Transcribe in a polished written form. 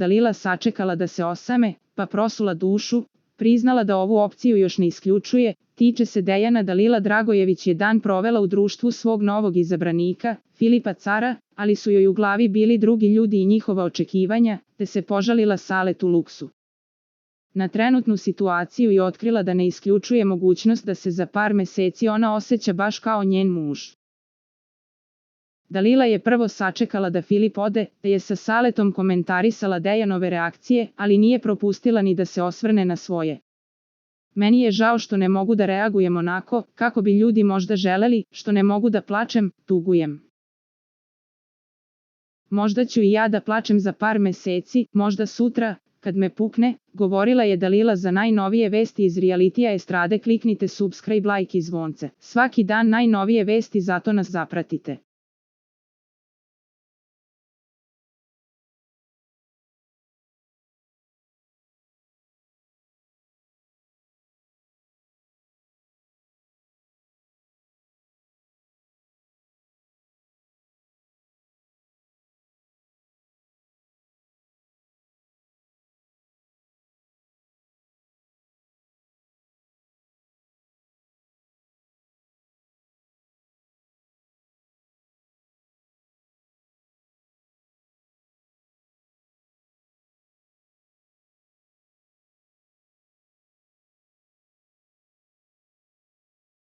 Dalila sačekala da se osame, pa prosula dušu, priznala da ovu opciju još ne isključuje. Tiče se Dejana, Dalila Dragojević je dan provela u društvu svog novog izabranika, Filipa Cara, ali su joj u glavi bili drugi ljudi i njihova očekivanja, te se požalila Saletu Luksu na trenutnu situaciju i otkrila da ne isključuje mogućnost da se za par meseci ona osjeća baš kao njen muž. Dalila je prvo sačekala da Filip ode, te je sa Saletom komentarisala Dejanove reakcije, ali nije propustila ni da se osvrne na svoje. Meni je žao što ne mogu da reagujem onako, kako bi ljudi možda želeli, što ne mogu da plačem, tugujem. Možda ću i ja da plačem za par meseci, možda sutra, kad me pukne, govorila je Dalila. Za najnovije vesti iz realitija estrade kliknite subscribe, like i zvonce. Svaki dan najnovije vesti, zato nas zapratite.